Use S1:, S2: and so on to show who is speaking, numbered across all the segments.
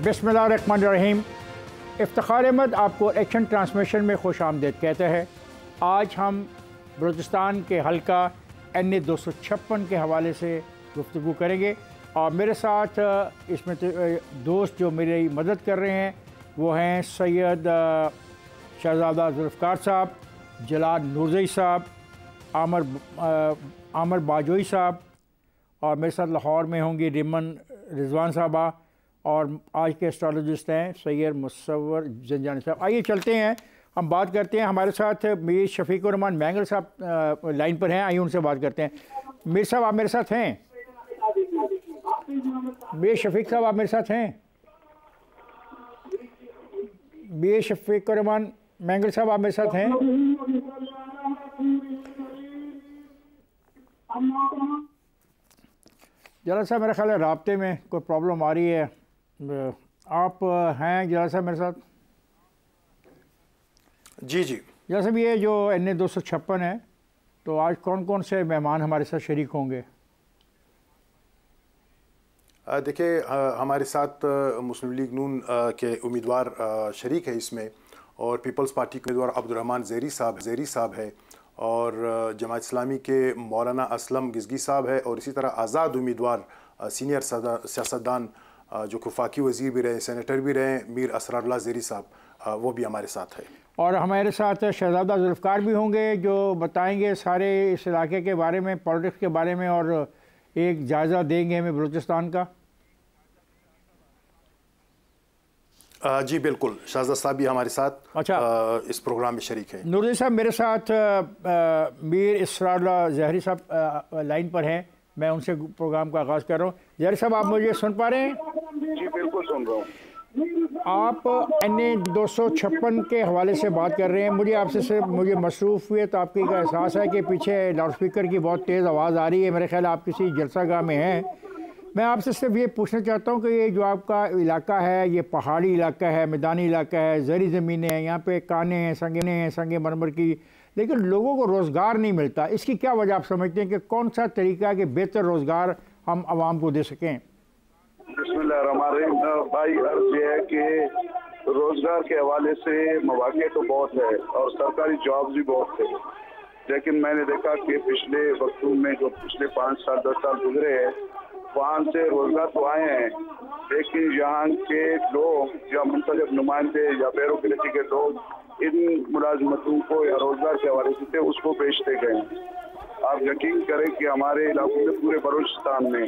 S1: बिस्मिल्लाहिर्रहमानिर्रहीम। इफ्तिखार अहमद आपको action transmission में खुश आमदीद कहते हैं। आज हम बलूचिस्तान के हल्का NA 256 के हवाले से गुफ्तगू करेंगे और मेरे साथ इसमें दोस्त जो मेरी मदद कर रहे हैं वो हैं सैयद शहजादा जुल्फ़िकार साहब, जलाल नूरज़ई साहब, आमर बाजोई साहब और मेरे साथ लाहौर में होंगी रिमन रिजवान साहबा और आज के एस्ट्रोलॉजिस्ट हैं सैयद मुसव्वर जंजानी साहब। आइए चलते हैं, हम बात करते हैं। हमारे साथ मीर शफीकुर रहमान मैंगल साहब लाइन पर हैं, आइए उनसे बात करते हैं। मीर साहब आप मेरे साथ हैं? मीर शफीक साहब आप मेरे साथ हैं? मीर शफीकुर रहमान मैंगल साहब आप मेरे साथ हैं? जलाल साहब मेरा ख्याल है राब्ते में कोई प्रॉब्लम आ रही है। आप हैं जलाल साहब मेरे साथ?
S2: जी जी
S1: जलाल साहब ये जो NA 256 है, तो आज कौन कौन से मेहमान हमारे साथ शरीक होंगे?
S2: देखिए हमारे साथ मुस्लिम लीग नून के उम्मीदवार शरीक है इसमें, और पीपल्स पार्टी के उम्मीदवार अब्दुर्रहमान ज़ेरी साहब है, और जमात इस्लामी के मौलाना असलम गिज़गी साहब है, और इसी तरह आज़ाद उम्मीदवार सीनियर सियासतदान जो वफाकी वज़ीर भी रहे, सेनेटर भी रहे, मीर असरारुल्लाह ज़ेरी साहब, वो भी हमारे साथ है।
S1: और हमारे साथ शहजादा जुल्फ़िकार भी होंगे जो बताएंगे सारे इस इलाके के बारे में, पॉलिटिक्स के बारे में, और एक जायज़ा देंगे हमें बलूचिस्तान का।
S2: जी बिल्कुल, शहजाद साहब भी हमारे साथ
S1: अच्छा
S2: इस प्रोग्राम में शरीक है।
S1: नूरज़ई साहब मेरे साथ मीर इसरारुल्लाह ज़हरी साहब लाइन पर हैं, मैं उनसे प्रोग्राम का आगाज़ कर रहा हूँ। ज़हरी साहब आप मुझे सुन पा रहे हैं?
S3: जी बिल्कुल सुन रहा हूँ।
S1: आप NA 256 के हवाले से बात कर रहे हैं। मुझे आपसे सिर्फ मुझे मसरूफ़ हुए तो आपकी का एहसास है कि पीछे लाउड स्पीकर की बहुत तेज़ आवाज़ आ रही है। मेरे ख्याल आप किसी जलसागाह में हैं। मैं आपसे सिर्फ ये पूछना चाहता हूँ कि ये जो आपका इलाका है, ये पहाड़ी इलाका है, मैदानी इलाका है, ज़री ज़मीनें हैं, यहाँ पे कानें हैं, संगे मरमर की, लेकिन लोगों को रोज़गार नहीं मिलता। इसकी क्या वजह आप समझते हैं कि कौन सा तरीका है कि बेहतर रोज़गार हम आवाम को दे सकें?
S3: बिस्मिल्लाहिर्रहमानिर्रहीम। भाई अर्ज ये है कि रोज़गार के हवाले से मौके तो बहुत है और सरकारी जॉब्स भी बहुत है, लेकिन मैंने देखा कि पिछले वक्तों में जो पिछले 5 साल 10 साल गुजरे हैं, वहाँ से रोजगार तो आए हैं, लेकिन यहाँ के लोग या मुंतखब नुमाइंदे या ब्यूरोक्रेसी के लोग इन मुलाजमतों को या रोजगार के हवाले से उसको बेचते गए। आप यकीन करें कि हमारे इलाकों में पूरे बलूचिस्तान में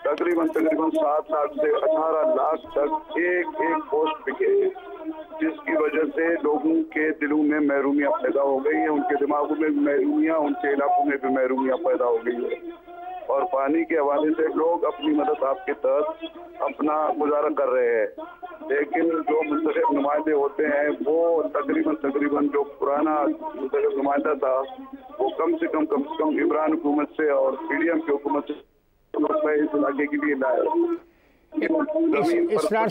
S3: तकरीबन 7 लाख से 18 लाख तक एक पोस्ट बिके, जिसकी वजह से लोगों के दिलों में महरूमियाँ पैदा हो गई है, उनके दिमागों में भी महरूमियाँ, उनके इलाकों में भी महरूमियाँ पैदा हो गई है। और पानी के हवाले से लोग अपनी मदद आपके तहत अपना गुजारा कर रहे हैं, लेकिन जो मुंतखब नुमाइंदे होते हैं वो तकरीबन जो पुराना मुंतखब नुमाइंदा था वो कम से कम इमरान हुकूमत से और PDM की हुकूमत से इस इलाके के लिए लाए।
S1: इसरार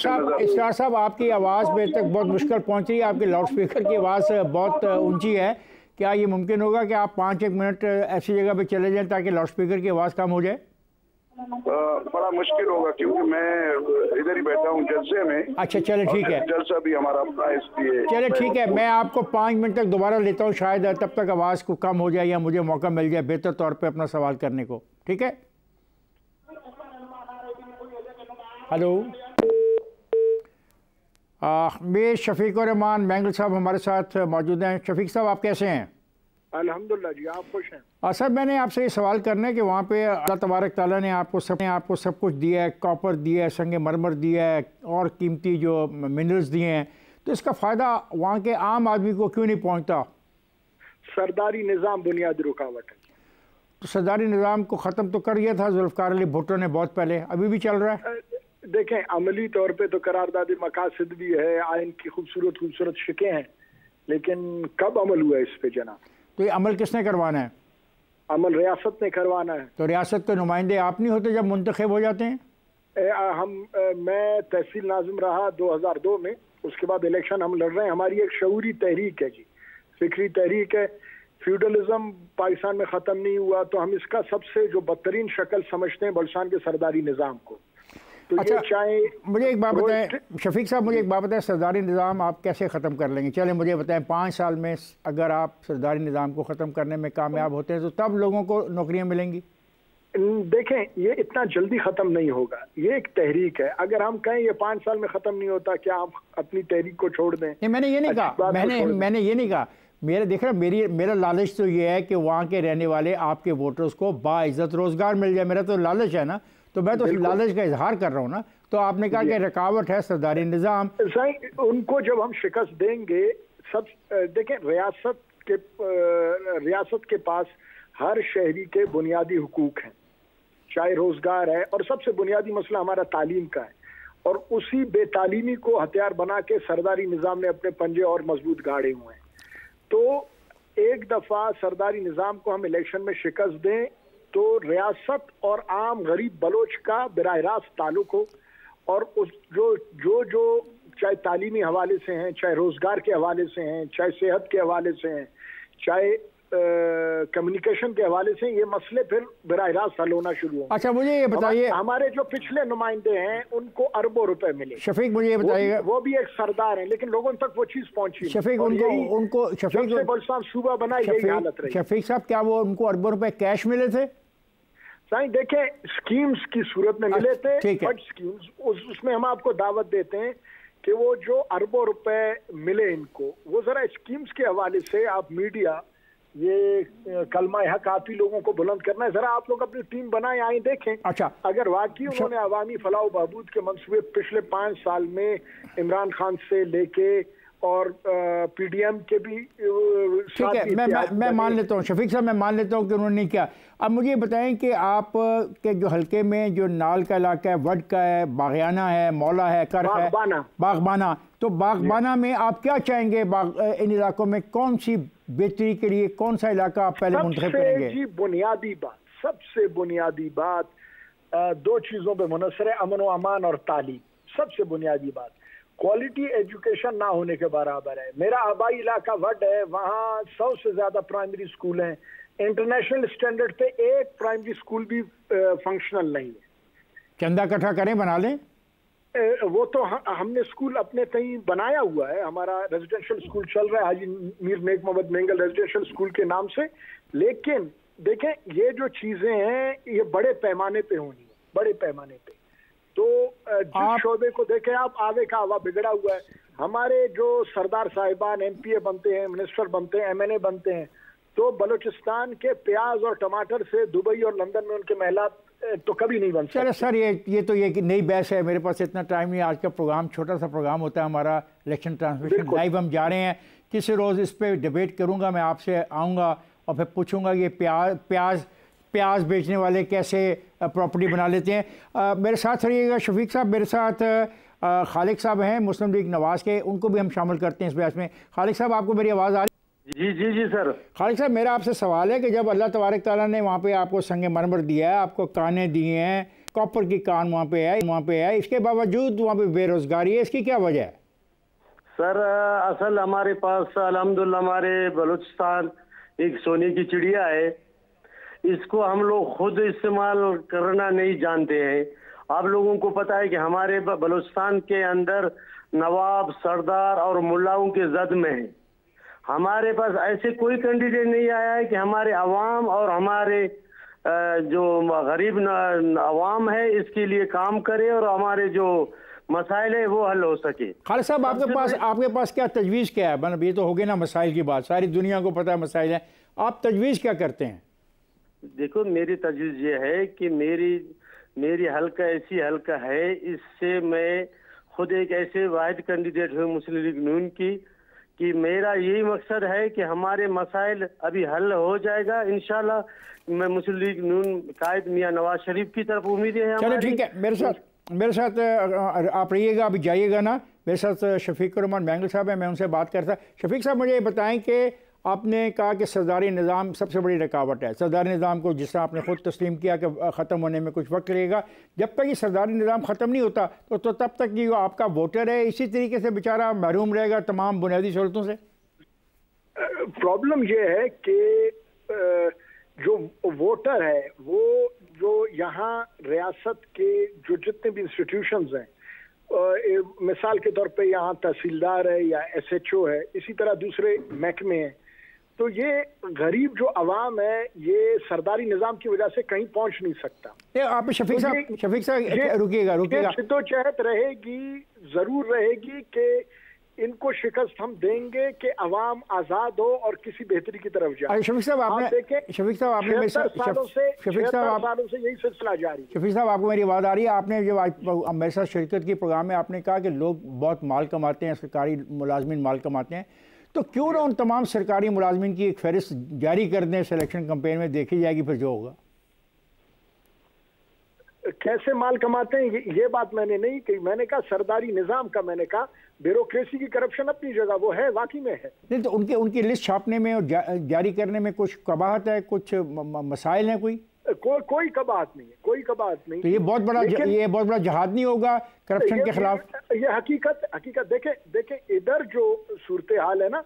S1: साहब आपकी आवाज़ में तक बहुत मुश्किल पहुंच रही है, आपके लाउड स्पीकर की आवाज़ बहुत ऊंची है। क्या ये मुमकिन होगा कि आप 5-1 मिनट ऐसी जगह पे चले जाएं ताकि लाउड स्पीकर की आवाज़ कम हो जाए?
S3: बड़ा मुश्किल होगा क्योंकि मैं इधर ही बैठा हूँ जलसे में।
S1: अच्छा चले ठीक है,
S3: जलसा भी हमारा अपना इसलिए
S1: चले ठीक है, मैं आपको 5 मिनट तक दोबारा लेता हूँ, शायद तब तक आवाज़ को कम हो जाए या मुझे मौका मिल जाए बेहतर तौर पर अपना सवाल करने को। ठीक है, हेलो। मीर शफीकुर रहमान मैंगल साहब हमारे साथ मौजूद हैं। शफीक साहब आप कैसे हैं?
S4: अल्हम्दुलिल्लाह जी, आप खुश हैं?
S1: सर मैंने आपसे ये सवाल करना है कि वहाँ पे अल्लाह तबारक ताला ने आपको सब कुछ दिया है, कॉपर दिया है, संगे मरमर दिया है और कीमती जो मिनरल्स दिए हैं, तो इसका फ़ायदा वहाँ के आम आदमी को क्यों नहीं पहुँचता?
S4: सरदारी निज़ाम बुनियादी रुकावट है।
S1: तो सरदारी निज़ाम को ख़त्म तो कर दिया था जुल्फ़िकार अली भुट्टो ने बहुत पहले, अभी भी चल रहा है।
S4: देखें, अमली तौर पे तो करारदादी मकासद भी है, आइन की खूबसूरत शिकें हैं, लेकिन कब अमल हुआ इस पे जनाब?
S1: तो ये अमल किसने करवाना है?
S4: अमल रियासत ने करवाना है।
S1: तो रियासत के नुमाइंदे आप नहीं होते जब मुंतखब हो जाते हैं?
S4: मैं तहसील नाज़िम रहा 2002 में, उसके बाद इलेक्शन हम लड़ रहे हैं। हमारी एक शऊरी तहरीक है जी, फिक्री तहरीक है। फ्यूडलिज्म पाकिस्तान में ख़त्म नहीं हुआ तो हम इसका सबसे जो बदतरीन शक्ल समझते हैं बलूचिस्तान के सरदारी निज़ाम को। तो
S1: अच्छा,
S4: ये चाहे
S1: मुझे एक बात बताएं शफीक साहब, मुझे एक बात बताएं, सरदारी निज़ाम आप कैसे ख़त्म कर लेंगे? चले मुझे बताएं, 5 साल में अगर आप सरदारी निज़ाम को ख़त्म करने में कामयाब होते हैं तो तब लोगों को नौकरियां मिलेंगी?
S4: देखें, ये इतना जल्दी खत्म नहीं होगा, ये एक तहरीक है। अगर हम कहें ये 5 साल में खत्म नहीं होता, क्या आप अपनी तहरीक को छोड़ दें?
S1: नहीं, मैंने ये नहीं कहा, मैंने ये नहीं कहा। मेरा लालच तो ये है कि वहाँ के रहने वाले आपके वोटर्स को बाइज्जत रोजगार मिल जाए। मेरा तो लालच है ना, तो मैं तो लालच का इजहार कर रहा हूँ ना। तो आपने कहा कि रुकावट है सरदारी निज़ाम।
S4: उनको जब हम शिकस्त देंगे, सब देखें, रियासत के पास हर शहरी के बुनियादी हुकूक हैं, चाहे रोजगार है, और सबसे बुनियादी मसला हमारा तालीम का है। और उसी बेतालीमी को हथियार बना के सरदारी निज़ाम ने अपने पंजे और मजबूत गाड़े हुए हैं। तो एक दफा सरदारी निज़ाम को हम इलेक्शन में शिकस्त दें तो रियासत और आम गरीब बलोच का बराह रास्त ताल्लुक हो, और उस जो चाहे तालीमी हवाले से हैं, चाहे रोजगार के हवाले से हैं, चाहे सेहत के हवाले से हैं, चाहे कम्युनिकेशन के हवाले से, ये मसले फिर बराह रास्त हल होना शुरू हो।
S1: अच्छा, मुझे ये बताइए,
S4: हमारे जो पिछले नुमाइंदे हैं उनको अरबों रुपए मिले।
S1: शफीक मुझे ये बताइएगा,
S4: वो भी एक सरदार हैं, लेकिन लोगों तक वो चीज पहुंची।
S1: शफीक उनको
S4: बलुचिस्तान सूबा बना, यही हालत रही।
S1: शफीक साहब, क्या वो उनको अरबों रुपए कैश मिले थे?
S4: साईं देखें, स्कीम्स की सूरत में मिले थे, बट स्कीम्स उसमें हम आपको दावत देते हैं कि वो जो अरबों रुपए मिले इनको, वो जरा स्कीम्स के हवाले से आप मीडिया, ये कलमा हक आप ही लोगों को बुलंद करना है, जरा आप लोग अपनी टीम बनाएं, आए देखें।
S1: अच्छा,
S4: अगर वाकई उन्होंने अवामी फलाह बहबूद के मंसूबे पिछले 5 साल में इमरान खान से लेके और पीडीएम के भी,
S1: ठीक है, मैं मान लेता हूँ शफीक साहब, मैं मान लेता हूँ कि उन्होंने नहीं किया। अब मुझे बताएं कि आप के जो हल्के में जो नाल का इलाका है, वड का है, बागियाना है, मौला है, करख है, बागबाना, तो बागबाना में आप क्या चाहेंगे? इन इलाकों में कौन सी बेहतरी के लिए कौन सा इलाका आप पहले मुंतखब करेंगे?
S4: जी, बुनियादी बात, सबसे बुनियादी बात 2 चीजों पे मुनसर है, अमन व अमान और तालीम। सबसे बुनियादी बात क्वालिटी एजुकेशन ना होने के बराबर है। मेरा आबाई इलाका वड है, वहाँ 100 से ज्यादा प्राइमरी स्कूल हैं, इंटरनेशनल स्टैंडर्ड पे एक प्राइमरी स्कूल भी फंक्शनल नहीं है।
S1: चंदा इकट्ठा करें, बना लें।
S4: वो तो हमने स्कूल अपने कहीं बनाया हुआ है, हमारा रेजिडेंशियल स्कूल चल रहा है हाजी मीर नेक मोहम्मद मेंगल रेजिडेंशियल स्कूल के नाम से। लेकिन देखें, ये जो चीजें हैं ये बड़े पैमाने पे होनी है, बड़े पैमाने पे। तो जिस शोबे को देखें आप, आवे का हवा बिगड़ा हुआ है। हमारे जो सरदार साहिबान एमपीए बनते हैं, मिनिस्टर बनते हैं, एमएनए बनते हैं, तो बलूचिस्तान के प्याज और टमाटर से दुबई और लंदन में उनके महिला तो कभी नहीं बन सकते।
S1: चलो सर, ये तो ये नई बहस है, मेरे पास इतना टाइम नहीं। आज का प्रोग्राम छोटा सा प्रोग्राम होता है हमारा, इलेक्शन ट्रांसमिशन लाइव हम जा रहे हैं। किसी रोज़ इस पर डिबेट करूँगा, मैं आपसे आऊँगा और फिर पूछूँगा कि प्याज बेचने वाले कैसे प्रॉपर्टी बना लेते हैं। मेरे साथ रहिएगा शफीक साहब, मेरे साथ खालिक साहब हैं मुस्लिम लीग नवाज़ के, उनको भी हम शामिल करते हैं इस बहस में। खालिक साहब, आपको मेरी आवाज़ आ रही?
S5: जी सर।
S1: खालिक साहब, मेरा आपसे सवाल है कि जब अल्लाह तबारक ताला ने वहाँ पे आपको संगे मरमर दिया है, आपको कानें दिए हैं, कॉपर की कान वहाँ पे है, इसके बावजूद वहाँ पे बेरोजगारी है, इसकी क्या वजह है?
S5: सर असल हमारे पास अल्हम्दुलिल्लाह हमारे बलूचिस्तान एक सोने की चिड़िया है, इसको हम लोग खुद इस्तेमाल करना नहीं जानते हैं। आप लोगों को पता है कि हमारे बलूचिस्तान के अंदर नवाब, सरदार और मुल्लाओं के जद में है। हमारे पास ऐसे कोई कैंडिडेट नहीं आया है कि हमारे अवाम और हमारे जो गरीब अवाम है इसके लिए काम करे और हमारे जो मसाइल है वो हल हो सके।
S1: खालिद साहब, आपके पास क्या तजवीज़ क्या है? मतलब ये तो हो गई ना मसाइल की बात, सारी दुनिया को पता है मसाइल है, आप तजवीज़ क्या करते हैं?
S5: देखो, मेरी तजवीज़ ये है कि मेरी हल्का ऐसी हल्का है, इससे मैं खुद एक ऐसे वाहिद कैंडिडेट हूँ मुस्लिम लीग नून की कि मेरा यही मकसद है कि हमारे मसाइल अभी हल हो जाएगा इंशाल्लाह। मैं मुस्लिम लीग नून कायद मियां नवाज शरीफ की तरफ उम्मीद है।
S1: चलो ठीक है, मेरे साथ आप रहिएगा, अभी जाइएगा ना। मेरे साथ शफीक रहमान मैंगल साहब हैं, मैं उनसे बात करता। शफीक साहब, मुझे बताएं कि आपने कहा कि सरदारी निज़ाम सबसे बड़ी रुकावट है। सरदारी निज़ाम को जिस तरह आपने खुद तस्लीम किया कि ख़त्म होने में कुछ वक्त लगेगा, जब तक ये सरदारी निज़ाम ख़त्म नहीं होता तो तब तक ये आपका वोटर है इसी तरीके से बेचारा महरूम रहेगा तमाम बुनियादी सहूलतों से।
S4: प्रॉब्लम ये है कि जो वोटर है वो जो यहाँ रियासत के जो जितने भी इंस्टीट्यूशंस हैं, मिसाल के तौर पे यहाँ तहसीलदार है या SHO है, इसी तरह दूसरे महकमे हैं, तो ये गरीब जो अवाम है ये सरदारी निज़ाम की वजह से कहीं पहुंच नहीं सकता।
S1: आप शफीक साहब रुकिएगा
S4: जिद्दोजहद रहेगी, जरूर रहेगी कि इनको शिकस्त हम देंगे कि अवाम आजाद हो और किसी बेहतरी की तरफ जाए।
S1: शफीक साहब आपने
S4: सालों से यही सिलसिला जारी है।
S1: शफीक साहब आपको मेरी आवाज़ आ रही है? आपने जब आज मेरे साथ शिरकत की प्रोग्राम में आपने कहा कि लोग बहुत माल कमाते हैं, सरकारी मुलाजमीन माल कमाते हैं, तो क्यों ना उन तमाम सरकारी मुलाजमीन की एक फहरिस्त जारी कर दें, सिलेक्शन कैंपेन में देखी जाएगी फिर जो होगा।
S4: कैसे माल कमाते हैं ये बात मैंने नहीं कही, मैंने कहा सरदारी निजाम का, मैंने कहा ब्यूरोक्रेसी की करप्शन अपनी जगह वो है, वाकई में है।
S1: नहीं तो उनकी लिस्ट छापने में और जारी करने में कुछ कबाहत है, कुछ मसाइल हैं?
S4: कोई कबाहत नहीं है, कोई कबाहत नहीं।
S1: तो ये बहुत बड़ा जहाद नहीं होगा करप्शन के खिलाफ?
S4: ये हकीकत देखें इधर जो सूरत हाल है ना,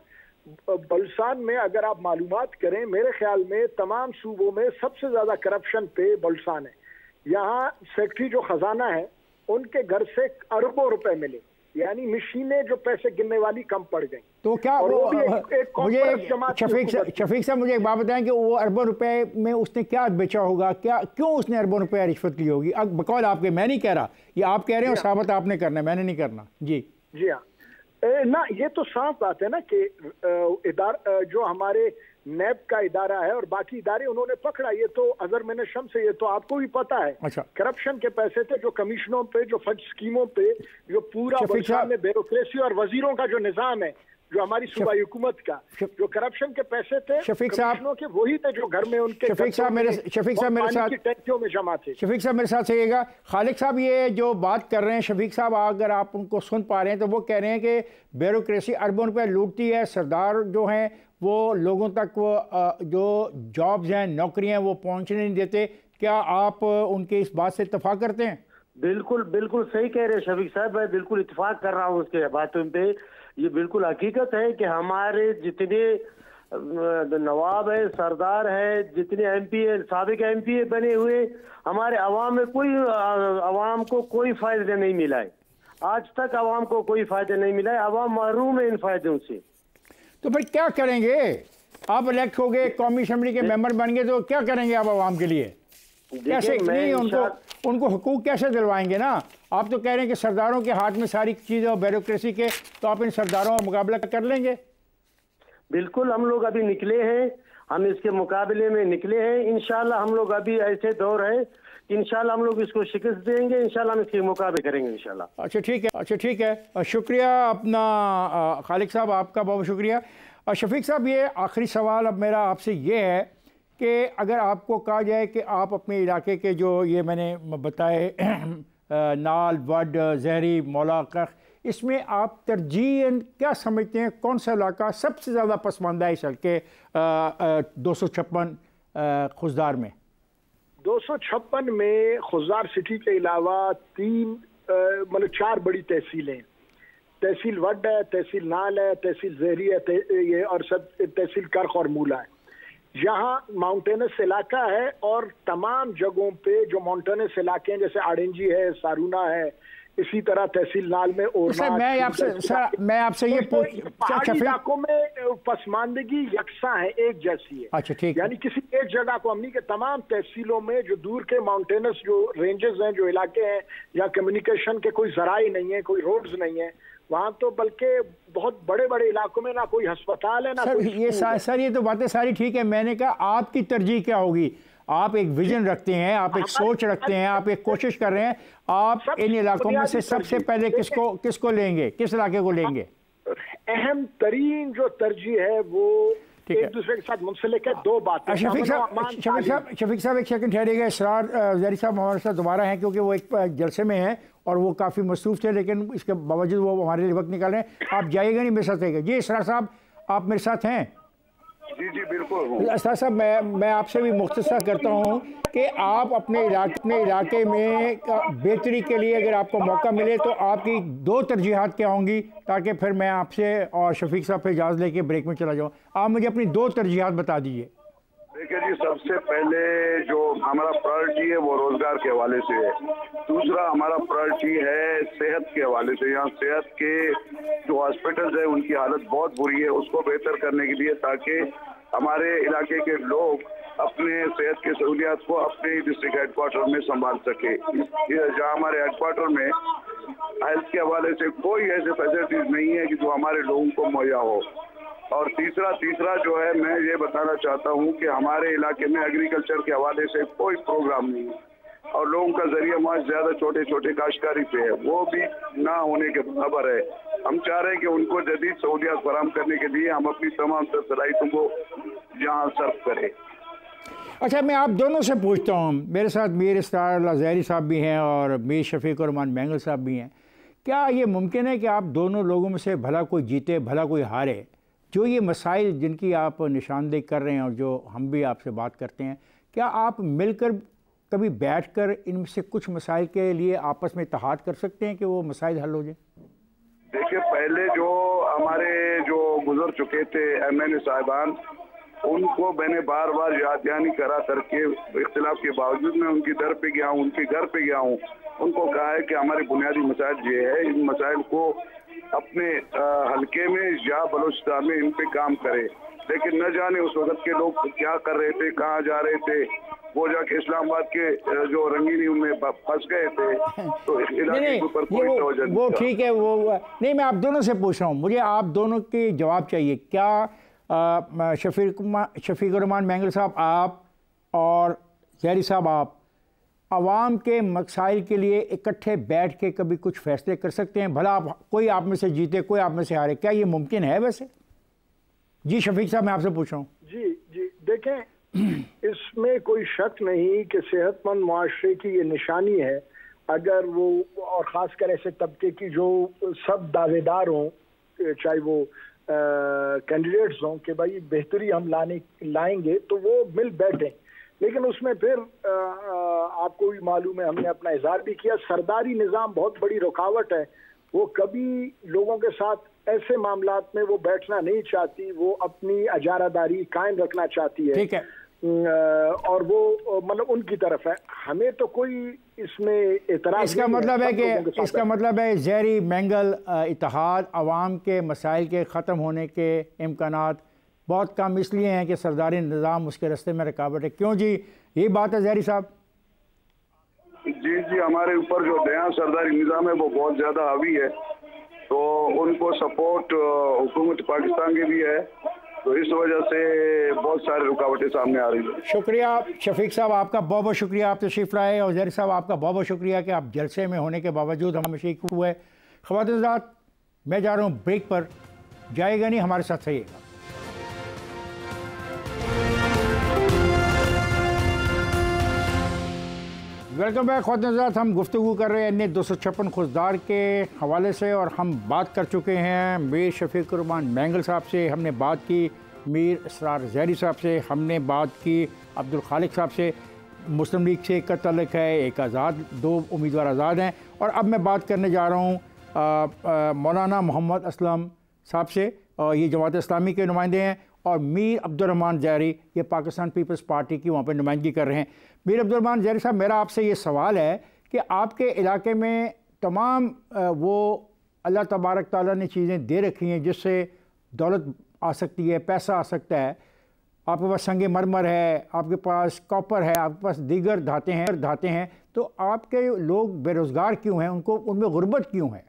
S4: बलुचिस्तान में अगर आप मालूमात करें, मेरे ख्याल में तमाम सूबों में सबसे ज्यादा करप्शन पे बलुचिस्तान है। यहाँ सेक्रेटरी जो खजाना है उनके घर से अरबों रुपए मिले, यानी मशीनें जो पैसे गिनने वाली कम पड़ गई।
S1: तो क्या शफीक साहब मुझे एक बात बताएं कि वो अरबों रुपए में उसने क्या बेचा होगा, क्यों उसने अरबों रुपए रिश्वत ली होगी? अब बकौल आपके, मैं नहीं कह रहा, ये आप कह रहे हैं और साबित आपने करना है, मैंने नहीं करना। जी
S4: हाँ ना, ये तो साफ बात है ना कि जो हमारे नैब का इदारा है और बाकी इदारे उन्होंने पकड़ा, ये तो अजर मैंने शम्स है, ये तो आपको भी पता है।
S1: अच्छा।
S4: करप्शन के पैसे थे जो कमीशनों पे, जो फंड स्कीमों पे, जो पूरा बलुचिस्तान में ब्यूरोक्रेसी और वजीरों का जो निजाम है, जो हमारी सूबाई हुकूमत का जो करप्शन के पैसे थे कमीशनों के, वही थे जो घर में उनके
S1: शफीक साहब मेरे साथ
S4: टैंकियों में जमा थे।
S1: शफीक साहब मेरे साथ सहिएगा। खालिक साहब ये जो बात कर रहे हैं, शफीक साहब अगर आप उनको सुन पा रहे हैं तो वो कह रहे हैं कि ब्यूरोक्रेसी अरबों रुपए लूटती है, सरदार जो हैं वो लोगों तक वो जो जॉब्स हैं, नौकरियां, वो पहुंचने नहीं देते। क्या आप उनके इस बात से इत्तेफाक करते हैं?
S5: बिल्कुल सही कह रहे हैं शफीक साहब, मैं बिल्कुल इत्तेफाक कर रहा हूँ उसके बातों पे। ये बिल्कुल हकीकत है कि हमारे जितने नवाब है, सरदार है, जितने MP है, साबिक MP बने हुए, हमारे अवाम में अवाम को कोई फायदा नहीं मिला है। आज तक अवाम को कोई फायदा नहीं मिला है, अवाम महरूम है इन फायदों से।
S1: तो फिर क्या करेंगे? आप इलेक्ट हो गए, कौमी असेंबली के मेंबर बन गए, तो क्या करेंगे आप अवाम के लिए? कैसे नहीं उनको हुकूक कैसे दिलवाएंगे ना? आप तो कह रहे हैं कि सरदारों के हाथ में सारी चीज़ें और ब्यूरोक्रेसी के, तो आप इन सरदारों का मुकाबला कर लेंगे?
S5: बिल्कुल, हम लोग अभी निकले हैं, हम इसके मुकाबले में निकले हैं। इंशाल्लाह हम लोग अभी ऐसे दौर है कि इंशाल्लाह हम लोग इसको शिकस्त देंगे, इंशाल्लाह हम इसके मुकाबले करेंगे इंशाल्लाह।
S1: अच्छा ठीक है, शुक्रिया अपना खालिक साहब, आपका बहुत शुक्रिया। शफीक साहब, ये आखिरी सवाल अब मेरा आपसे ये है कि अगर आपको कहा जाए कि आप अपने इलाके के जो ये मैंने बताए नाल, वड, जहरी, मौलाक़, इसमें आप तरजीहन क्या समझते हैं, कौन सा इलाका सबसे ज़्यादा पसमानदा है इस हल्के 256 खुजदार में?
S4: 256 में खुजदार सिटी के अलावा 4 बड़ी तहसीलें हैं। तहसील वड है, तहसील नाल है, तहसील जहरी है, ये और सब तहसील करख और मूला है। यहाँ माउंटेनस इलाका है और तमाम जगहों पे जो माउंटेनस इलाके हैं, जैसे आड़ेंजी है, सारूना है, इसी तरह तहसील नाल में और
S1: मैं आपसे ये
S4: पहाड़ी इलाकों में पसमानदगी यकसा है, एक जैसी है।
S1: अच्छा ठीक,
S4: यानी किसी एक जगह को हमनी के तमाम तहसीलों में जो दूर के माउंटेनस जो रेंजेस हैं, जो इलाके हैं, या कम्युनिकेशन के कोई जराए नहीं है, कोई रोड्स नहीं है वहाँ, तो बल्कि बहुत बड़े बड़े इलाकों में ना कोई अस्पताल है ना
S1: सर, ये तो बातें सारी ठीक है। मैंने कहा आपकी तरजीह क्या होगी? आप एक विजन रखते हैं, आप एक सोच रखते हैं, आप एक कोशिश कर रहे हैं, आप इन इलाकों में से सबसे पहले किसको लेंगे, किस इलाके को लेंगे?
S4: अहम तरीन जो तरजीह है वो एक दूसरे के साथ मुंसलिक है। 2 बातें।
S1: शफीक साहब एक सेकंड ठहरिएगा। इसरार जहरी साहब हमारे साथ दोबारा हैं क्योंकि वो एक जलसे में हैं और वो काफ़ी मसरूफ़ थे, लेकिन इसके बावजूद वो हमारे लिए वक्त निकाल रहे हैं। आप जाइएगा नहीं, मेरे साथ रहेगा। जी इसरार साहब, आप मेरे साथ हैं?
S3: जी बिल्कुल।
S1: इसरार साहब, मैं आपसे भी मुख्तसर करता हूँ कि आप अपने इलाके में बेहतरी के लिए अगर आपको मौका मिले तो आपकी 2 तरजीहात क्या होंगी, ताकि फिर मैं आपसे और शफीक साहब पे इजाज़त लेके ब्रेक में चला जाऊँ। आप मुझे अपनी 2 तरजीहात बता दीजिए।
S3: देखिए जी, सबसे पहले जो हमारा प्रायोरिटी है वो रोजगार के हवाले से है। दूसरा हमारा प्रायोरिटी है सेहत के हवाले से। यहाँ सेहत के जो हॉस्पिटल्स है उनकी हालत बहुत बुरी है, उसको बेहतर करने के लिए ताकि हमारे इलाके के लोग अपने सेहत की सहूलियात को अपने डिस्ट्रिक्ट हेडक्वार्टर में संभाल सके। जहाँ हमारे हेडक्वार्टर में हेल्थ के हवाले से कोई ऐसे फैसिलिटीज नहीं है कि जो हमारे लोगों को मुहैया हो। और तीसरा जो है, मैं ये बताना चाहता हूँ कि हमारे इलाके में एग्रीकल्चर के हवाले से कोई प्रोग्राम नहीं है और लोगों का जरिया माश ज्यादा छोटे छोटे काश्तकारी पे है, वो भी ना होने के खबर है। हम चाह रहे हैं कि उनको जदीद सहूलियात फराहम करने के लिए हम अपनी तमाम सलाहियतों को यहाँ सर्व करें।
S1: अच्छा, मैं आप दोनों से पूछता हूँ, मेरे साथ मीर इसरार ज़हरी साहब भी हैं और मीर शफीक रहमान मैंगल साहब भी हैं। क्या ये मुमकिन है कि आप दोनों लोगों में से भला कोई जीते भला कोई हारे? जो ये मसाइल जिनकी आप निशानदेही कर रहे हैं और जो हम भी आपसे बात करते हैं, क्या आप मिलकर कभी बैठकर इनमें से कुछ मसाइल के लिए आपस में इत्तेहाद कर सकते हैं कि वो मसाइल हल हो जाए?
S3: देखिए, पहले जो हमारे जो गुजर चुके थे MNA साहिबान, उनको मैंने बार बार याद दहानी करा करके इख्तिलाफ के बावजूद मैं उनकी दर पे गया हूँ, उनके घर पे गया हूँ, उनको कहा है कि हमारे बुनियादी मसाइल ये है, इन मसाइल को अपने हल्के में या बलोचिस्तान में इन पे काम करे। लेकिन न जाने उस वक्त के लोग क्या कर रहे थे, कहाँ जा रहे थे, वो जाके इस्लामाबाद के जो रंगीनी उनमें फंस गए थे। तो इस इलाके के ऊपर कोई तवज्जो नहीं।
S1: वो ठीक है, वो नहीं, मैं आप दोनों से पूछ रहा हूँ, मुझे आप दोनों के जवाब चाहिए। क्या शफीक रहमान मैंगल साहब आप और ज़हरी साहब आप आवाम के मसाइल के लिए इकट्ठे बैठ के कभी कुछ फैसले कर सकते हैं? भला आप कोई आप में से जीते कोई आप में से हारे, क्या ये मुमकिन है वैसे? जी शफीक साहब, मैं आपसे पूछ रहा हूँ।
S4: जी देखें, इसमें कोई शक नहीं कि सेहतमंद मुआशरे की ये निशानी है अगर वो, और ख़ासकर ऐसे तबके की जो सब दावेदार हों, चाहे वो कैंडिडेट्स हों कि भाई बेहतरी हम लाएंगे, तो वो मिल बैठें। लेकिन उसमें फिर आपको भी मालूम है, हमने अपना इजहार भी किया, सरदारी निज़ाम बहुत बड़ी रुकावट है। वो कभी लोगों के साथ ऐसे मामलात में वो बैठना नहीं चाहती, वो अपनी अजारादारी कायम रखना चाहती है।
S1: ठीक है,
S4: और वो मतलब उनकी तरफ है, हमें तो कोई इसमें इतराज़
S1: इसका मतलब है कि इसका मतलब है ज़हरी मैंगल इत्तेहाद आवाम के मसाइल के ख़त्म होने के इम्कानात बहुत कम इसलिए हैं कि सरदारी निज़ाम उसके रास्ते में रुकावट है। क्यों जी, यही बात है ज़हरी साहब?
S3: जी, हमारे ऊपर जो नया सरदारी निज़ाम है वो बहुत ज़्यादा हावी है, तो उनको सपोर्ट हुकूमत पाकिस्तान की भी है, तो इस वजह से बहुत सारी रुकावटें सामने आ रही है।
S1: शुक्रिया शफीक साहब, आपका बहुत बहुत शुक्रिया, आप तशरीफ़ लाए। और ज़हरी साहब, आपका बहुत बहुत शुक्रिया कि आप जलसे में होने के बावजूद हम शरीक हुए। ख़वातीन हज़रात, मैं जा रहा हूँ ब्रेक पर, जाएगा नहीं, हमारे साथ रहिएगा। वेलकम बैक ख़वातीन हज़रात, हम गुफ्तगू कर रहे हैं NA 256 खुशदार के हवाले से और हम बात कर चुके हैं मीर शफीक रहमान मैंगल साहब से, हमने बात की मीर इसरार ज़हरी साहब से, हमने बात की अब्दुल खालिक साहब से, मुस्लिम लीग से एक का तल्लुक़ है, एक आज़ाद, 2 उम्मीदवार आज़ाद हैं। और अब मैं बात करने जा रहा हूँ मौलाना मोहम्मद असलम साहब से, और ये जमात इस्लामी के नुमाइंदे हैं, और मीर अब्दुर्रहमान ज़हरी ये पाकिस्तान पीपल्स पार्टी की वहाँ पर नुमाइंदगी कर रहे हैं। मीर अब्दुर्रहमान ज़हरी साहब, मेरा आपसे ये सवाल है कि आपके इलाके में तमाम वो अल्लाह तबारक ताला ने चीज़ें दे रखी हैं जिससे दौलत आ सकती है, पैसा आ सकता है। आपके पास संगे मरमर है, आपके पास कॉपर है, आपके पास दीगर धाते हैं, तो आपके लोग बेरोज़गार क्यों हैं? उनको उनमें गुर्बत क्यों है?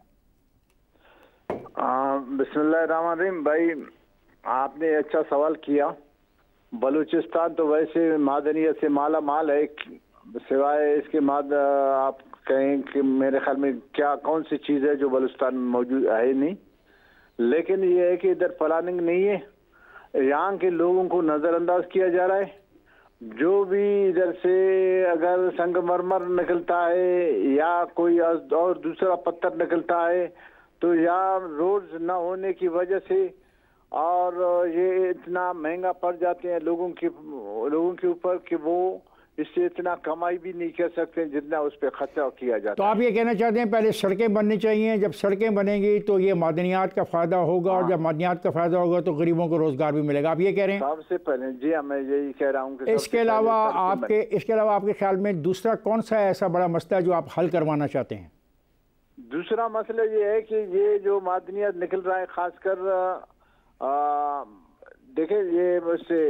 S6: बिस्मिल्लाहिर्रहमानिर्रहीम। भाई, आपने अच्छा सवाल किया। बलूचिस्तान तो वैसे मादनियत से माला माल है, सिवाय इसके आप कहें कि मेरे ख्याल में क्या कौन सी चीज़ है जो बलूचिस्तान में मौजूद है नहीं। लेकिन ये है कि इधर प्लानिंग नहीं है, यहाँ के लोगों को नज़रअंदाज किया जा रहा है। जो भी इधर से अगर संगमरमर निकलता है या कोई और दूसरा पत्थर निकलता है, तो यहाँ रोड्स न होने की वजह से और ये इतना महंगा पड़ जाते हैं लोगों के ऊपर कि वो इससे इतना कमाई भी नहीं कर सकते जितना उस पर खर्चा किया जाता है।
S1: तो आप ये कहना चाहते हैं पहले सड़कें बननी चाहिए, जब सड़कें बनेंगी तो ये मादनियात का फ़ायदा होगा, और जब मादनियात का फ़ायदा होगा तो गरीबों को रोज़गार भी मिलेगा, आप ये कह रहे हैं?
S6: सबसे पहले जी हाँ, मैं यही कह रहा हूँ कि
S1: इसके अलावा आपके ख्याल में दूसरा कौन सा ऐसा बड़ा मसला है जो आप हल करवाना चाहते हैं?
S6: दूसरा मसला ये है कि ये जो मादनियात निकल रहा है, खासकर देखें ये उससे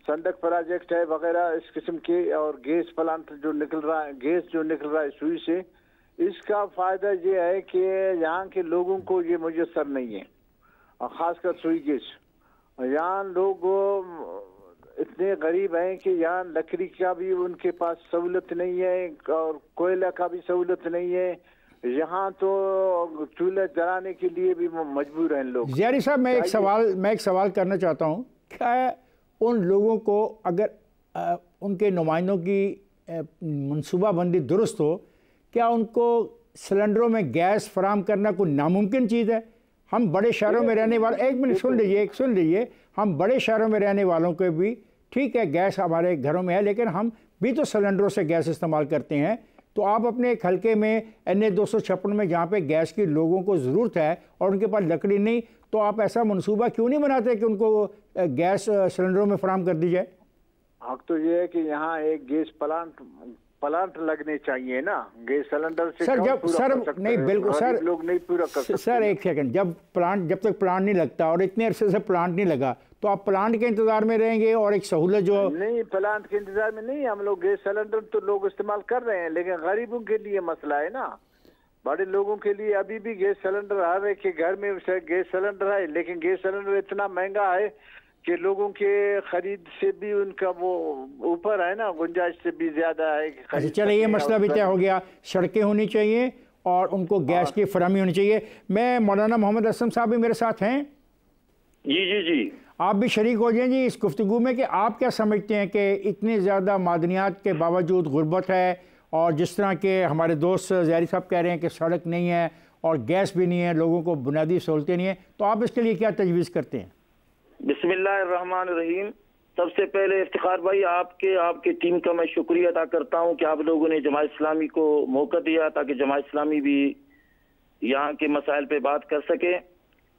S6: संडक प्रोजेक्ट है वगैरह इस किस्म के, और गैस प्लांट जो निकल रहा है, गैस जो निकल रहा है सुई से, इसका फायदा ये है कि यहाँ के लोगों को ये मुयसर नहीं है, और खासकर सुई गैस। यहाँ लोग इतने गरीब हैं कि यहाँ लकड़ी का भी उनके पास सहूलत नहीं है और कोयला का भी सहूलत नहीं है। यहाँ तो चूल्हे जलाने के लिए भी मजबूर हैं लोग।
S1: ज़ियारी साहब, मैं एक सवाल करना चाहता हूँ, क्या उन लोगों को अगर उनके नुमाइंदों की मनसूबाबंदी दुरुस्त हो, क्या उनको सिलेंडरों में गैस फराम करना कोई नामुमकिन चीज़ है? हम बड़े शहरों में रहने वाले, एक मिनट सुन लीजिए, हम बड़े शहरों में रहने वालों के भी ठीक है गैस हमारे घरों में है, लेकिन हम भी तो सिलेंडरों से गैस इस्तेमाल करते हैं। तो आप अपने एक हल्के में NH 256 में जहाँ पे गैस की लोगों को ज़रूरत है और उनके पास लकड़ी नहीं, तो आप ऐसा मंसूबा क्यों नहीं बनाते कि उनको गैस सिलेंडरों में फराम कर दी जाए?
S6: हक तो ये है कि यहाँ एक गैस प्लांट लगने चाहिए ना, गैस सिलेंडर से
S1: सर जब सर नहीं बिल्कुल सर
S6: लोग नहीं पूरा कर सकते।
S1: सर एक सेकंड, जब तक प्लांट नहीं लगता और इतने अरसे से प्लांट नहीं लगा तो आप प्लांट के इंतजार में रहेंगे, और एक सहूलत जो
S6: नहीं, प्लांट के इंतजार में नहीं, हम लोग गैस सिलेंडर तो लोग इस्तेमाल कर रहे हैं, लेकिन गरीबों के लिए मसला है ना। बड़े लोगों के लिए अभी भी गैस सिलेंडर हर एक के घर में गैस सिलेंडर है, लेकिन गैस सिलेंडर इतना महंगा है कि लोगों के खरीद से भी उनका वो ऊपर है ना, गुंजाइश से भी ज्यादा है।
S1: अच्छा चलिए, ये मसला भी तय हो गया, सड़कें होनी चाहिए और उनको गैस की फराहमी होनी चाहिए। मैं मौलाना मोहम्मद असलम साहब भी मेरे साथ हैं।
S5: जी
S1: आप भी शरीक हो जाएं जी इस गुफ्तगू में कि आप क्या समझते हैं कि इतनी ज़्यादा मादनियात के बावजूद गुर्बत है, और जिस तरह के हमारे दोस्त ज़ियारी साहब कह रहे हैं कि सड़क नहीं है और गैस भी नहीं है, लोगों को बुनियादी सहूलतें नहीं है, तो आप इसके लिए क्या तजवीज़ करते हैं?
S5: बिस्मिल्लाहिर्रहमानिर्रहीम। सबसे पहले इफ्तिखार भाई, आपके टीम का मैं शुक्रिया अदा करता हूं कि आप लोगों ने जमात इस्लामी को मौका दिया ताकि जमात इस्लामी भी यहाँ के मसाइल पे बात कर सके।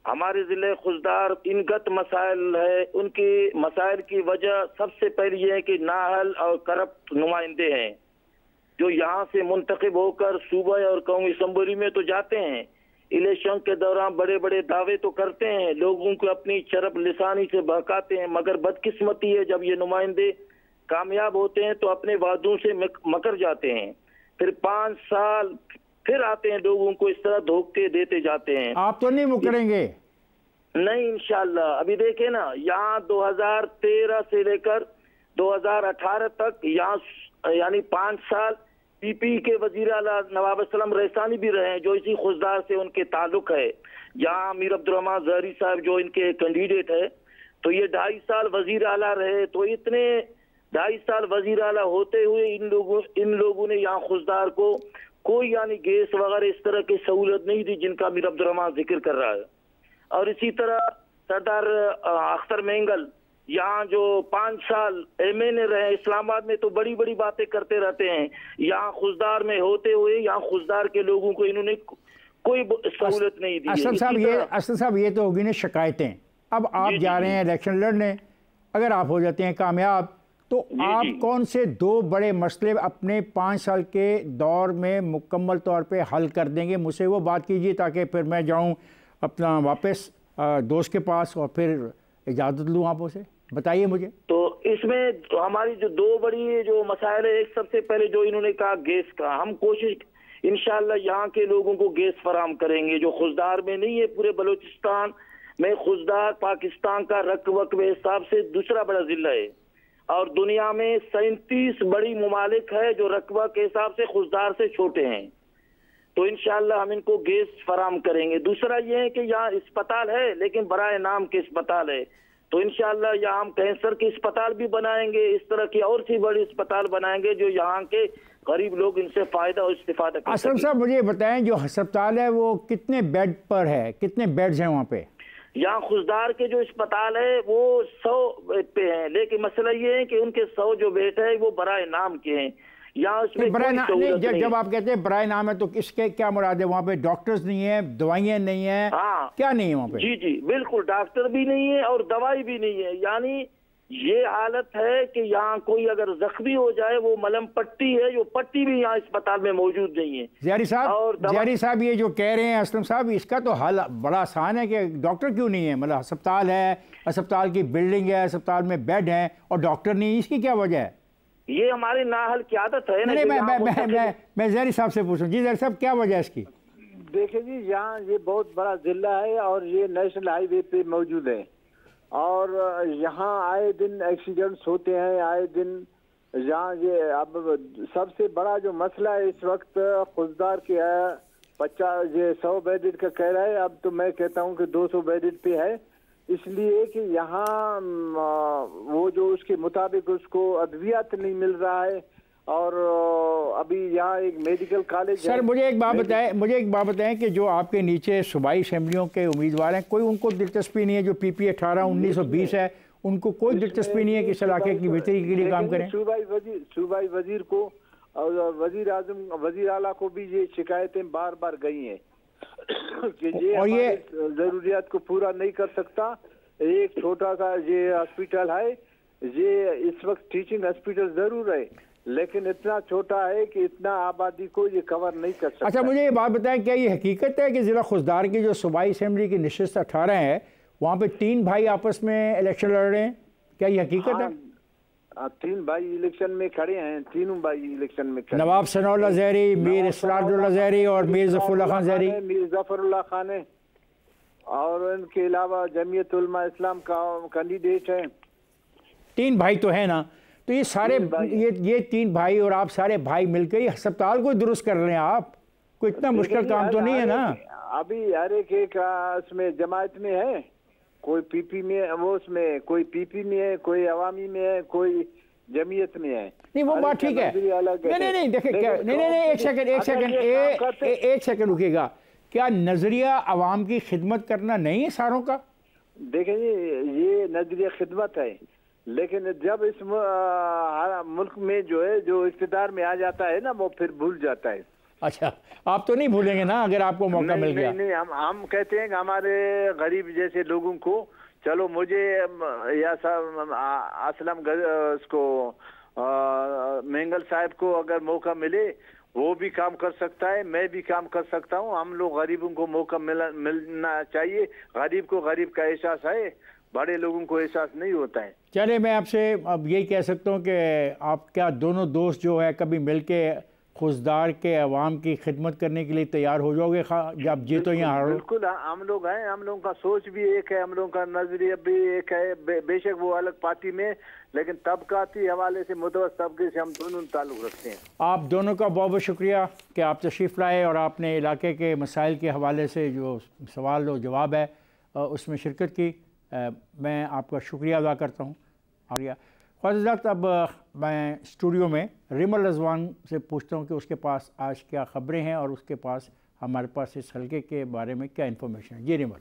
S5: हमारे ज़िले खुशदार इनगत मसाइल है, उनके मसाइल की वजह सबसे पहली ये है कि नाअहल और करप्ट नुमाइंदे हैं जो यहाँ से मुंतखब होकर सूबा और कौमी असम्बली में तो जाते हैं, इलेक्शन के दौरान बड़े बड़े दावे तो करते हैं, लोगों को अपनी चरब लिसानी से बहकाते हैं, मगर बदकिस्मती है जब ये नुमाइंदे कामयाब होते हैं तो अपने वादों से मकर जाते हैं, फिर 5 साल फिर आते हैं, लोगों को इस तरह धोखे देते जाते हैं।
S1: आप तो नहीं मुकरेंगे?
S5: नहीं इंशाल्लाह। अभी देखे ना, यहाँ 2013 से लेकर 2018 तक यहाँ यानी 5 साल PP के वजीर आला नवाब असलम रईसानी भी रहे हैं जो इसी खुशदार से उनके ताल्लुक है। यहाँ अमीर अब्दुर्रहमान ज़हरी साहब जो इनके कैंडिडेट है, तो ये 2.5 साल वजीर आला रहे। तो इतने 2.5 साल वजीर आला होते हुए इन लोगों ने यहाँ खुशदार को कोई यानी गैस वगैरह इस तरह की सहूलत नहीं दी जिनका अमीर अब्दुर्रहमान जिक्र कर रहा है। और इसी तरह सरदार अख्तर मेंगल यहाँ जो 5 साल MNA रहे, इस्लामाबाद में तो बड़ी बड़ी बातें करते रहते हैं, यहाँ खुशदार में होते हुए यहाँ खुशदार के लोगों को इन्होंने कोई सहूलत नहीं दी।
S1: असद साहब ये तो होगी ना शिकायतें। अब आप जा रहे हैं इलेक्शन लड़ने, अगर आप हो जाते हैं कामयाब तो आप कौन से 2 बड़े मसले अपने 5 साल के दौर में मुकम्मल तौर पे हल कर देंगे? मुझसे वो बात कीजिए ताकि फिर मैं जाऊं अपना वापस दोस्त के पास और फिर इजाज़त लूँ आपों से। बताइए मुझे।
S5: तो इसमें हमारी जो 2 बड़ी जो मसाइल है, एक सबसे पहले जो इन्होंने कहा गैस का, हम कोशिश इंशाल्लाह यहाँ के लोगों को गैस फराम करेंगे जो खुशदार में नहीं है, पूरे बलूचिस्तान में खुशदार पाकिस्तान का रकबे हिसाब से दूसरा बड़ा जिला है और दुनिया में 37 बड़ी मुमालिक है जो रकबा के हिसाब से खुशदार से छोटे हैं। तो इंशाल्लाह हम इनको गैस फराम करेंगे। दूसरा ये है कि यहाँ अस्पताल है लेकिन बराए नाम के अस्पताल है, तो इंशाल्लाह यहाँ हम कैंसर के अस्पताल भी बनाएंगे, इस तरह की और सी बड़ी अस्पताल बनाएंगे जो यहाँ के गरीब लोग इनसे फायदा और इस्तेफादा कर सकें।
S1: असलम साहब मुझे बताएं, जो अस्पताल है वो कितने बेड पर है, कितने बेड्स हैं वहाँ पे?
S7: यहाँ खुशदार के जो अस्पताल है वो 100 पे हैं, लेकिन मसला ये है कि उनके 100 जो बेड है वो बराए नाम के हैं। यहाँ उसमें
S1: बराए नाम नहीं, जब आप कहते हैं बराए नाम है तो किसके क्या मुराद है? वहाँ पे डॉक्टर्स नहीं है, दवाइयाँ नहीं है,
S7: हाँ
S1: क्या नहीं है वहाँ पे?
S7: जी जी बिल्कुल, डॉक्टर भी नहीं है और दवाई भी नहीं है। यानी ये हालत है कि यहाँ कोई अगर जख्मी हो जाए वो मलहम पट्टी है, जो पट्टी भी यहाँ अस्पताल में मौजूद नहीं है।
S1: ज़ियारी साहब ये जो कह रहे हैं असलम साहब, इसका तो हल बड़ा आसान है कि डॉक्टर क्यों नहीं है? मतलब अस्पताल है, अस्पताल की बिल्डिंग है, अस्पताल में बेड है और डॉक्टर नहीं, इसकी क्या वजह है?
S7: ये हमारी नाहल की आदत है ना।
S1: मैं ज़ियारी साहब से पूछूं। जी ज़ियारी साहब, क्या वजह है इसकी?
S6: देखिए जी, यहाँ ये बहुत बड़ा जिला है और ये नेशनल हाईवे पे मौजूद है और यहाँ आए दिन एक्सीडेंट्स होते हैं, आए दिन यहाँ ये अब सबसे बड़ा जो मसला है इस वक्त खुशदार के है 50 ये 100 बेडेड का कह रहा है, अब तो मैं कहता हूँ कि 200 बेडेड पे है, इसलिए कि यहाँ वो जो उसके मुताबिक उसको अद्वियात नहीं मिल रहा है और अभी यहाँ एक मेडिकल कॉलेज है।
S1: सर मुझे एक बात बताएं कि जो आपके नीचे सूबाई असेंबलियों के उम्मीदवार हैं, कोई उनको दिलचस्पी नहीं है जो PP 18, 19 और 20 है, उनको कोई दिलचस्पी नहीं है कि इस इलाके की बेहतरी के लिए काम करें?
S6: सूबाई वजीर को और वजीर आजम वजीर आला को भी ये शिकायतें बार बार गई हैं कि ये जरूरियात को पूरा नहीं कर सकता। एक छोटा सा ये हॉस्पिटल है, ये इस वक्त टीचिंग हॉस्पिटल जरूर है लेकिन इतना छोटा है कि इतना आबादी को ये कवर नहीं कर सकता।
S1: अच्छा मुझे ये बात बताएं, क्या ये हकीकत है कि ज़िला खुशदार की जो सूबाई असेंबली की नशिस्त 18 है वहाँ पे 3 भाई आपस में इलेक्शन लड़ रहे हैं, क्या ये हकीकत है?
S6: 3 भाई इलेक्शन में खड़े हैं, तीनों भाई इलेक्शन में खड़े।
S1: नवाब सनाउल्लाह ज़हरी, मीर इसरारुल्लाह ज़हरी और मीर ज़फ़रुल्लाह खान ज़हरी।
S6: मीर ज़फ़रुल्लाह खान है और इनके अलावा जमीयत उलमा इस्लाम का कैंडिडेट है।
S1: 3 भाई तो है ना, तो ये सारे ये 3 भाई और आप सारे भाई मिलकर अस्पताल को दुरुस्त कर रहे हैं आप, कोई इतना मुश्किल काम तो नहीं है ना?
S6: अभी हर एक उसमें जमात में है, कोई PP में वो उसमें कोई PP में है, कोई अवामी में है, कोई जमीयत में है।
S1: नहीं वो बात ठीक है, नहीं देखिए क्या, नहीं एक सेकंड रुकिएगा, क्या नजरिया अवाम की खिदमत करना नहीं है सारों का?
S6: देखिए ये नजरिया खिदमत है लेकिन जब इस मुल्क में जो है जो इख्तिदार में आ जाता है ना वो फिर भूल जाता है।
S1: अच्छा आप तो नहीं भूलेंगे ना अगर आपको मौका मिल गया?
S6: नहीं हम कहते हैं कि हमारे गरीब जैसे लोगों को चलो मुझे या असलम उसको मेंगल साहब को अगर मौका मिले वो भी काम कर सकता है, मैं भी काम कर सकता हूँ, हम लोग गरीबों को मौका मिलना चाहिए। गरीब को गरीब का एहसास है, बड़े लोगों को एहसास नहीं होता है।
S1: चले मैं आपसे अब यही कह सकता हूँ कि आप क्या दोनों दोस्त जो है कभी मिलके खुशदार के अवाम की खिदमत करने के लिए तैयार हो जाओगे जब जीतो यहाँ?
S6: बिल्कुल हम लोग हैं, हम लोगों का सोच भी एक है, हम लोगों का नजरिया भी एक है, बेशक वो अलग पार्टी में लेकिन तबकाती हवाले से मुतवस्सित तबके से हम दोनों ताल्लुक़ रखते हैं। आप
S1: दोनों का बहुत बहुत शुक्रिया कि आप तशरीफ़ लाए और आपने इलाके के मसाइल के हवाले से जो सवाल और जवाब है उसमें शिरकत की। मैं आपका शुक्रिया अदा करता हूँ। ख्वाज़ अब मैं स्टूडियो में रिमल रज़वान से पूछता हूँ कि उसके पास आज क्या ख़बरें हैं और उसके पास हमारे पास इस हल्के के बारे में क्या इन्फॉर्मेशन है। जी रिमल।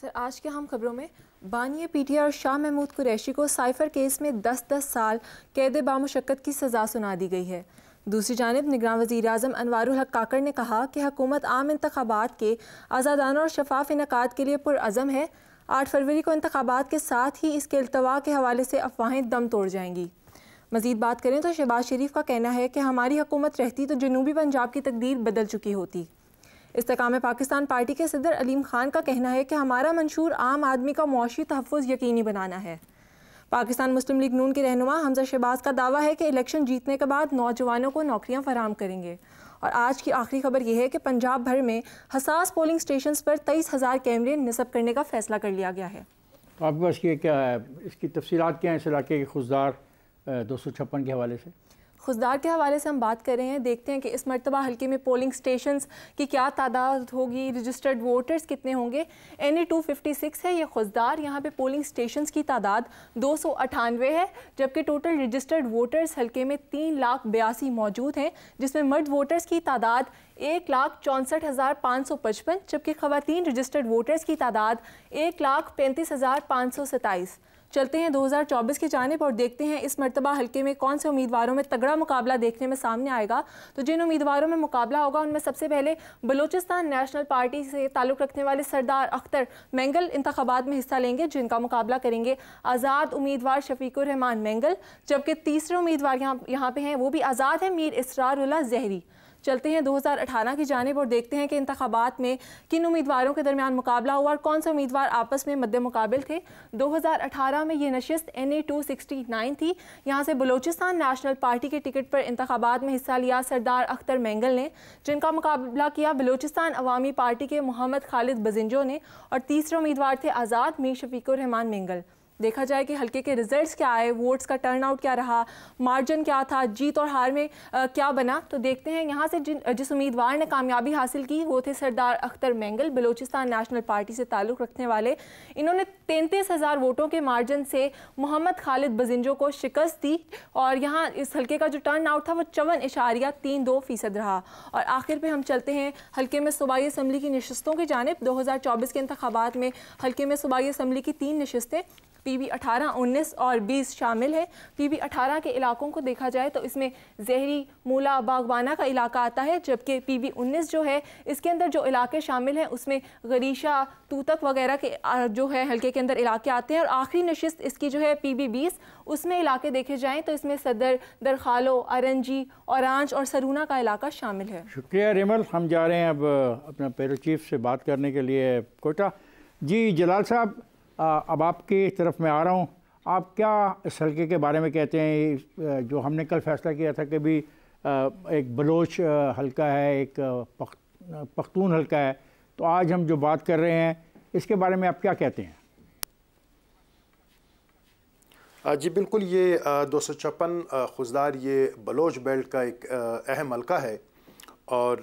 S8: सर आज के हम खबरों में बानी PTR शाह महमूद कुरैशी को साइफ़र केस में 10-10 साल कैद बामुशक्कत की सज़ा सुना दी गई है। दूसरी जानिब निगरान वज़ीर आज़म अनवारुल हक काकड़ ने कहा कि हुकूमत आम इंतखाबात के आज़ादाना और शफाफ इनकाद के लिए पुरअज़म है। 8 फरवरी को इंतखाबात के साथ ही इसके इल्तवा के हवाले से अफवाहें दम तोड़ जाएंगी। मज़ीद बात करें तो शहबाज शरीफ का कहना है कि हमारी हुकूमत रहती तो जनूबी पंजाब की तकदीर बदल चुकी होती। इस्तेकाम पाकिस्तान पार्टी के सदर अलीम खान का कहना है कि हमारा मंशूर आम आदमी का मुआशी तहफ़्फ़ुज़ यकीनी बनाना है। पाकिस्तान मुस्लिम लीग नून के रहनुमा हमजा शहबाज का दावा है कि इलेक्शन जीतने के बाद नौजवानों को नौकरियाँ फराहम करेंगे। और आज की आखिरी खबर यह है कि पंजाब भर में हसास पोलिंग स्टेशन पर 23,000 कैमरे नस्ब करने का फैसला कर लिया गया है।
S1: तो आपके पास ये क्या है, इसकी तफसीलात क्या हैं इस इलाके के खुशदार 256 के हवाले से?
S8: खुजदार के हवाले से हम बात कर रहे हैं। देखते हैं कि इस मरतबा हल्के में पोलिंग स्टेशंस की क्या तादाद होगी, रजिस्टर्ड वोटर्स कितने होंगे। NA 256 है ये खुजदार। यहाँ पे पोलिंग स्टेशंस की तादाद 298 है, जबकि टोटल रजिस्टर्ड वोटर्स हल्के में 3,82,000 मौजूद हैं, जिसमें मर्द वोटर्स की तादाद 1,64,555, जबकि ख़वातीन रजिस्टर्ड वोटर्स की तादाद 1,35,527। चलते हैं 2024 की जानिब और देखते हैं इस मरतबा हल्के में कौन से उम्मीदवारों में तगड़ा मुकाबला देखने में सामने आएगा। तो जिन उम्मीदवारों में मुकाबला होगा उनमें सबसे पहले बलूचिस्तान नेशनल पार्टी से ताल्लुक़ रखने वाले सरदार अख्तर मैंगल इंतखाबात में हिस्सा लेंगे, जिनका मुकाबला करेंगे आज़ाद उम्मीदवार शफीकुर रहमान मैंगल, जबकि तीसरे उम्मीदवार यहाँ पे हैं वो भी आज़ाद है, मीर इसरारुल्लाह ज़हरी। चलते हैं 2018 की जानिब और देखते हैं कि इंतखाबात में किन उम्मीदवारों के दरमियान मुकाबला हुआ और कौन से उम्मीदवार आपस में मद्दे मुकाबिल थे। 2018 में ये नशिस्त NA 269 थी। यहाँ से बलूचिस्तान नेशनल पार्टी के टिकट पर इंतखाबात में हिस्सा लिया सरदार अख्तर मैंगल ने, जिनका मुकाबला किया बलूचिस्तान अवामी पार्टी के मोहम्मद खालिद बजिंजो ने, और तीसरे उम्मीदवार थे आज़ाद मीर शफीकुर रहमान मैंगल। देखा जाए कि हल्के के रिजल्ट्स क्या आए, वोट्स का टर्नआउट क्या रहा, मार्जिन क्या था, जीत और हार में क्या बना, तो देखते हैं। यहाँ से जिस उम्मीदवार ने कामयाबी हासिल की वो थे सरदार अख्तर मैंगल, बलूचिस्तान नेशनल पार्टी से ताल्लुक़ रखने वाले। इन्होंने 33,000 वोटों के मार्जिन से मोहम्मद खालिद बजिंजो को शिकस्त दी और यहाँ इस हल्के का जो टर्नआउट था वो 54.32% रहा। और आखिर पे हम चलते हैं हल्के में सूबाई असम्बली की नशिस्तों की जानिब। 2024 के इंतखाबात में हल्के में सूबाई असम्बली की 3 नशिस्तें PB 18, 19 और 20 शामिल है। PB 18 के इलाकों को देखा जाए तो इसमें जहरी, मूला, बागवाना का इलाका आता है, जबकि PB 19 जो है इसके अंदर जो इलाके शामिल हैं उसमें गरीशा, तूतक वगैरह के जो है हल्के के अंदर इलाके आते हैं। और आखिरी नशिस्त इसकी जो है PB 20, उसमें इलाके देखे जाएँ तो इसमें सदर, दरखालो, अरंजी, औरांच और सरूना का इलाका शामिल है।
S1: शुक्रिया रिमल। हम जा रहे हैं अब अपना पेरो चीफ से बात करने के लिए कोटा। जी जलाल साहब, अब आपकी तरफ मैं आ रहा हूँ। आप क्या इस हल्के के बारे में कहते हैं? जो हमने कल फैसला किया था कि भी एक बलोच हल्का है, एक पख्तून हल्का है, तो आज हम जो बात कर रहे हैं इसके बारे में आप क्या कहते हैं?
S2: जी बिल्कुल, ये 256 खुजदार ये बलोच बेल्ट का एक अहम हल्का है। और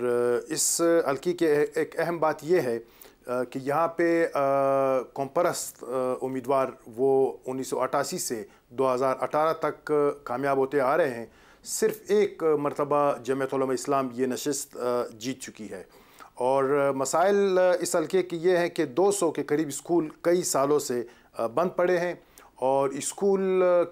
S2: इस हल्के के एक अहम बात ये है कि यहाँ पे कौमपरस्त उम्मीदवार वो 1988 से 2018 तक कामयाब होते आ रहे हैं। सिर्फ़ एक मरतबा जमीयत उलमा इस्लाम ये नशिस्त जीत चुकी है। और मसाइल इस हल्के की ये हैं कि 200 के करीब स्कूल कई सालों से बंद पड़े हैं और स्कूल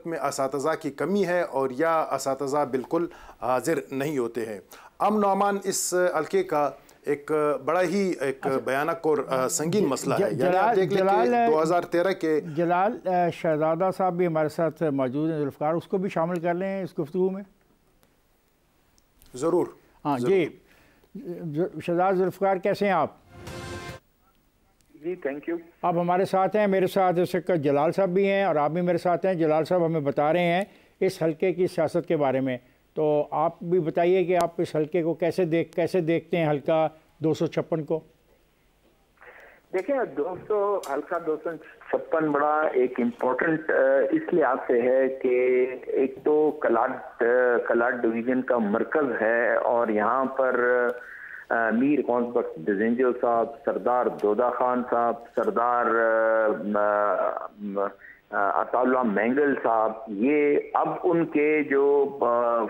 S2: में असातिज़ा की कमी है और या असातिज़ा बिल्कुल हाजिर नहीं होते हैं। अमन और अमान इस हल्के का एक बड़ा ही एक भयानक और संगीन मसला है। यानी आप देख लें कि 2013 के
S1: जलाल शहजादा साहब भी हमारे साथ मौजूद हैं, जुल्फ़कार, उसको भी शामिल कर लें इस गुफ्तगू में।
S2: ज़रूर।
S1: हाँ जी, शहजाद जुल्फ़कार कैसे हैं आप?
S9: जी थैंक यू।
S1: आप हमारे साथ हैं, मेरे साथ इस वक्त जलाल साहब भी हैं और आप भी मेरे साथ हैं। जलाल साहब हमें बता रहे हैं इस हल्के की सियासत के बारे में, तो आप भी बताइए कि आप इस हल्के को कैसे देखते हैं, हल्का 256 को?
S9: देखिए हल्का 256 बड़ा एक इम्पोर्टेंट इस लिहाज से है कि एक तो कलाट डिवीज़न का मरकज़ है और यहाँ पर मीर कौंस बख्श बजिंजो साहब, सरदार दोदा खान साहब, सरदार अताउल्लाह मैंगल साहब, ये अब उनके जो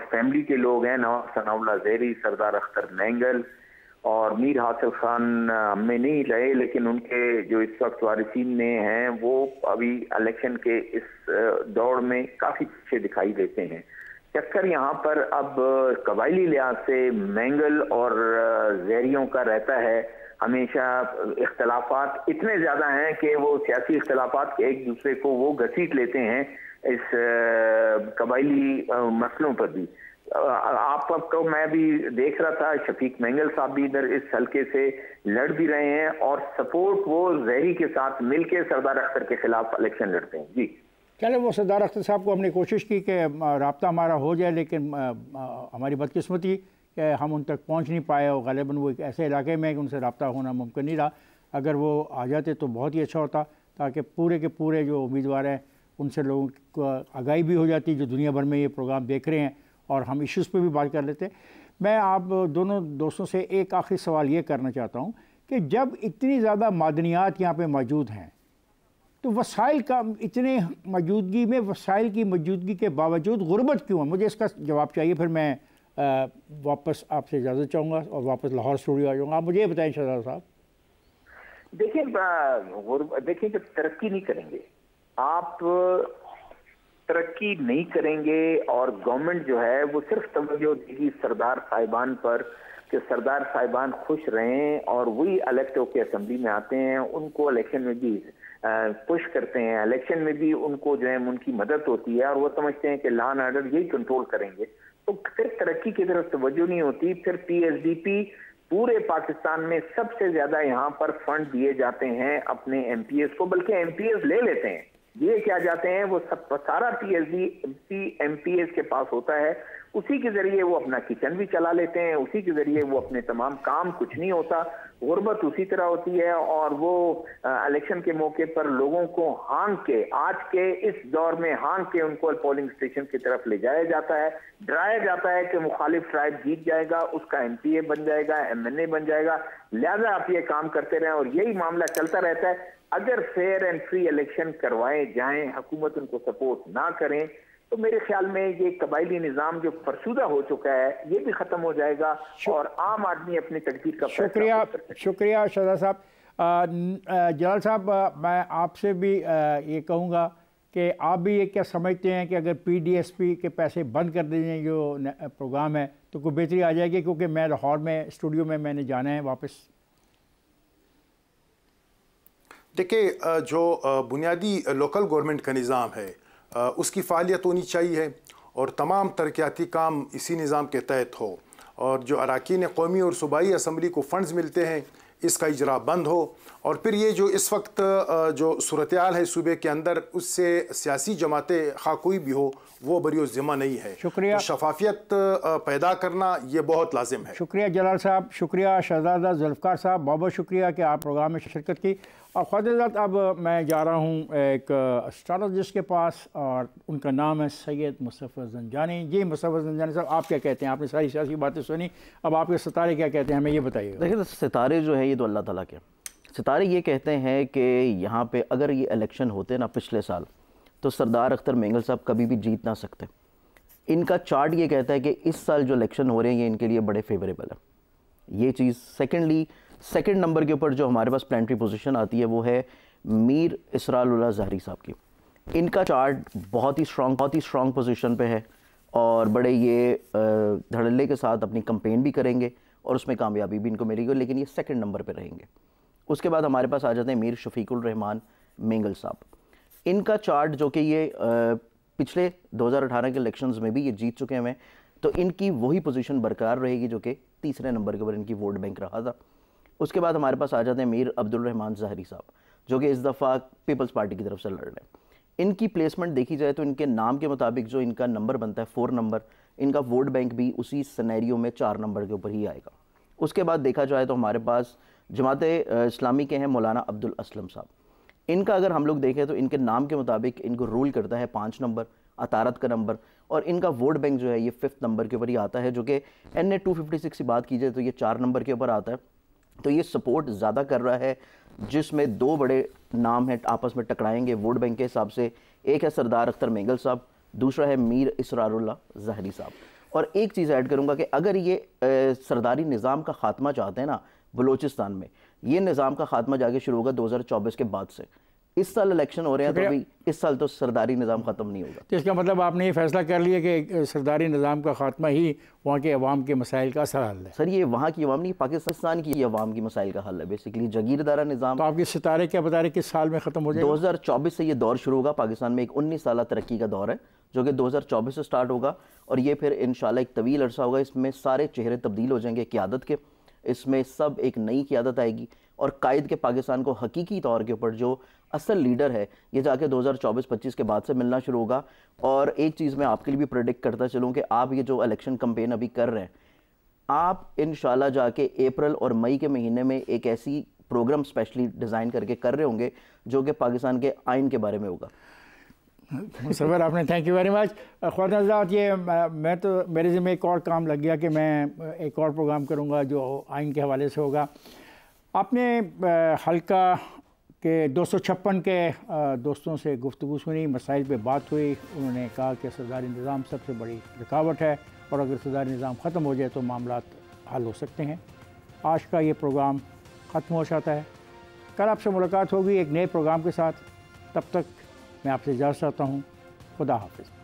S9: फैमिली के लोग हैं, नवाब सनाउल्लाह ज़हरी, सरदार अख्तर मैंगल और मीर हासिल खान हमें नहीं रहे, लेकिन उनके जो इस वक्त वारिसीन में हैं वो अभी इलेक्शन के इस दौड़ में काफ़ी पीछे दिखाई देते हैं। चक्कर यहाँ पर अब कबायली लिहाज से मैंगल और ज़हरियों का रहता है। हमेशा इख्तलाफात इतने ज़्यादा हैं कि वो सियासी इख्तलाफात के एक दूसरे को वो घसीट लेते हैं इस कबायली मसलों पर भी। आपको मैं भी देख रहा था, शफीक मैंगल साहब भी इधर इस हल्के से लड़ भी रहे हैं और सपोर्ट वो ज़हरी के साथ मिलके सरदार अख्तर के खिलाफ इलेक्शन लड़ते हैं। जी
S1: चले, वो सरदार अख्तर साहब को हमने कोशिश की कि राब्ता हमारा हो जाए, लेकिन हमारी बदकिस्मती कि हम उन तक पहुंच नहीं पाए और ग़ालिबन वो एक ऐसे इलाके में कि उनसे रब्ता होना मुमकिन नहीं रहा। अगर वो आ जाते तो बहुत ही अच्छा होता, ताकि पूरे के पूरे जो उम्मीदवार हैं उनसे लोगों को आगाही भी हो जाती जो दुनिया भर में ये प्रोग्राम देख रहे हैं और हम इश्यूज़ पे भी बात कर लेते हैं। मैं आप दोनों दोस्तों से एक आखिरी सवाल ये करना चाहता हूँ कि जब इतनी ज़्यादा मादनियात यहाँ पे मौजूद हैं तो वसाइल का इतने मौजूदगी में वसाइल की मौजूदगी के बावजूद गुर्बत क्यों है? मुझे इसका जवाब चाहिए। फिर मैं वापस आपसे इजाज़त चाहूँगा और वापस लाहौर स्टूडियो आ जाऊँगा। आप मुझे ये बताएं शहजाद साहब।
S9: देखिए जब तरक्की नहीं करेंगे, आप तरक्की नहीं करेंगे और गवर्नमेंट जो है वो सिर्फ तवज्जो देगी सरदार साहिबान पर कि सरदार साहिबान खुश रहें और वही इलेक्ट होकर असेंबली में आते हैं, उनको इलेक्शन में भी पुश करते हैं, इलेक्शन में भी उनको जो है उनकी मदद होती है और वो समझते हैं कि लॉ एंड ऑर्डर यही कंट्रोल करेंगे, तो फिर तरक्की की तरफ तवज्जो नहीं होती। फिर पीएसडीपी पूरे पाकिस्तान में सबसे ज्यादा यहाँ पर फंड दिए जाते हैं अपने एमपीएस को, बल्कि एमपीएस ले लेते हैं, ये क्या जाते हैं वो सब सारा पीएसडी एमपीएस के पास होता है, उसी के जरिए वो अपना किचन भी चला लेते हैं, उसी के जरिए वो अपने तमाम काम, कुछ नहीं होता। गुर्बत उसी तरह होती है और वो इलेक्शन के मौके पर लोगों को हांग के, आज के इस दौर में हांग के उनको पोलिंग स्टेशन की तरफ ले जाया जाता है, डराया जाता है कि मुखालिफ ट्राइब जीत जाएगा, उसका एमपीए बन जाएगा, एमएनए बन जाएगा, लिहाजा आप ये काम करते रहें और यही मामला चलता रहता है। अगर फेयर एंड फ्री इलेक्शन करवाए जाएं, हुकूमत उनको सपोर्ट ना करें, तो मेरे ख्याल में ये कबायली निज़ाम जो फरसूदा हो चुका है ये भी ख़त्म हो जाएगा और आम आदमी अपनी तकदीर का
S1: शुक्रिया शहजाद साहब। जलाल साहब, मैं आपसे भी ये कहूँगा कि आप भी ये क्या समझते हैं कि अगर पीडीएसपी के पैसे बंद कर दें जो प्रोग्राम है तो कोई बेहतरी आ जाएगी? क्योंकि मैं लाहौर में स्टूडियो में मैंने जाना है वापस।
S2: देखिए, जो बुनियादी लोकल गवर्नमेंट का निज़ाम है उसकी फ़ालियत होनी चाहिए और तमाम तरक्याती काम इसी निज़ाम के तहत हो, और जो अरकान कौमी और सूबाई असम्बली को फ़ंड्स मिलते हैं इसका इजरा बंद हो, और फिर ये जो इस वक्त जो सूरत-ए-हाल है सूबे के अंदर उससे सियासी जमातें खा कोई भी हो वो बरी ज़िम्मा नहीं है। शुक्रिया। तो शफाफियत पैदा करना ये बहुत लाजिम है।
S1: शुक्रिया जलाल साहब, शुक्रिया शहजादा जुल्फ़कार साहब, बहुत बहुत शुक्रिया कि आप प्रोग्राम में शिरकत की। और ख़ातिरदाद अब मैं जा रहा हूँ एक एस्ट्रोलॉजिस्ट के पास और उनका नाम है सैयद मुस्तफ़ा ज़ंजानी। जी मुस्तफ़ा ज़ंजानी साहब, आप क्या कहते हैं? आपने सारी सियासी बातें सुनी, अब आपके सितारे क्या कहते हैं हमें ये बताइए।
S10: देखिए, सितारे जो है ये तो अल्लाह ताला के सितारे ये कहते हैं कि यहाँ पे अगर ये इलेक्शन होते ना पिछले साल तो सरदार अख्तर मेंगल साहब कभी भी जीत ना सकते। इनका चार्ट ये कहता है कि इस साल जो इलेक्शन हो रहे हैं ये इनके लिए बड़े फेवरेबल है, ये चीज़। सेकंड नंबर के ऊपर जो हमारे पास प्लानिटरी पोजीशन आती है वो है मीर इसरारुल्लाह ज़हरी साहब की। इनका चार्ट बहुत ही स्ट्रॉन्ग पोजीशन पे है और बड़े ये धड़ल्ले के साथ अपनी कंपेन भी करेंगे और उसमें कामयाबी भी इनको मिलेगी, लेकिन ये सेकंड नंबर पे रहेंगे। उसके बाद हमारे पास आ जाते हैं मीर शफीकुर रहमान मेंगल साहब। इनका चार्ट जो कि ये पिछले 2018 के इलेक्शंस में भी ये जीत चुके हैं, तो इनकी वही पोजीशन बरकरार रहेगी जो कि तीसरे नंबर के ऊपर इनकी वोट बैंक रहा था। उसके बाद हमारे पास आ जाते हैं मीर अब्दुल रहमान ज़हरी साहब जो कि इस दफ़ा पीपल्स पार्टी की तरफ से लड़ रहे हैं। इनकी प्लेसमेंट देखी जाए तो इनके नाम के मुताबिक जो इनका नंबर बनता है 4 नंबर, इनका वोट बैंक भी उसी सिनेरियो में 4 नंबर के ऊपर ही आएगा। उसके बाद देखा जाए तो हमारे पास जमात-ए-इस्लामी के हैं मौलाना अब्दुल असलम साहब। इनका अगर हम लोग देखें तो इनके नाम के मुताबिक इनको रूल करता है 5 नंबर, अतारत का नंबर, और इनका वोट बैंक जो है ये 5th नंबर के ऊपर ही आता है, जो कि NA 256 की बात की जाए तो ये 4 नंबर के ऊपर आता है। तो ये सपोर्ट ज़्यादा कर रहा है, जिसमें 2 बड़े नाम हैं आपस में टकराएंगे वोट बैंक के हिसाब से। एक है सरदार अख्तर मेंगल साहब, दूसरा है मीर इसरारुल्लाह ज़हरी साहब। और एक चीज़ ऐड करूँगा कि अगर ये सरदारी निज़ाम का ख़ात्मा चाहते हैं ना बलूचिस्तान में, ये निज़ाम का ख़ात्मा जाके शुरू होगा 2024 के बाद से। इस साल इलेक्शन हो रहे हैं तो अभी इस साल तो सरदारी निज़ाम ख़त्म नहीं होगा।
S1: तो इसका मतलब आपने ये फैसला कर लिया कि सरदारी निज़ाम का ख़ात्मा ही वहाँ के अवाम के मसाइल का असल हल है?
S10: सर, ये वहाँ की अवाम नहीं, पाकिस्तान की अवाम की मसाइल का हल है बेसिकली, जगीरदारा निज़ाम।
S1: तो आपके सितारे क्या बता रहे किस साल में ख़त्म हो जाएगा?
S10: 2024 से ये दौर शुरू होगा। पाकिस्तान में एक 19 साल तरक्की का दौर है जो कि 2024 से स्टार्ट होगा और ये फिर इंशाल्लाह एक तवील अरसा होगा। इसमें सारे चेहरे तब्दील हो जाएंगे क़यादत के, इसमें सब एक नई क़यादत आएगी और कायद के पाकिस्तान को हकीकी तौर के ऊपर जो असल लीडर है ये जाके 2024-25 के बाद से मिलना शुरू होगा। और एक चीज़ मैं आपके लिए भी प्रेडिक्ट करता चलूँ कि आप ये जो इलेक्शन कैंपेन अभी कर रहे हैं, आप इंशाल्लाह जाके अप्रैल और मई के महीने में एक ऐसी प्रोग्राम स्पेशली डिज़ाइन करके कर रहे होंगे जो कि पाकिस्तान के आइन के बारे में होगा।
S1: मुसव्वर आपने, थैंक यू वेरी मच। ख्वाजात, ये मैं तो मेरे ज़िम्मे एक और काम लग गया कि मैं एक और प्रोग्राम करूँगा जो आइन के हवाले से होगा। आपने हल्का के 256 के दोस्तों से गुफ्तगू सुनी, मसाइल पे बात हुई। उन्होंने कहा कि सरदारी निज़ाम सबसे बड़ी रुकावट है और अगर सरदारी निज़ाम ख़त्म हो जाए तो मामला हल हो सकते हैं। आज का ये प्रोग्राम ख़त्म हो जाता है। कल आपसे मुलाकात होगी एक नए प्रोग्राम के साथ। तब तक मैं आपसे इजाज़त चाहता हूँ। खुदा हाफ़िज़।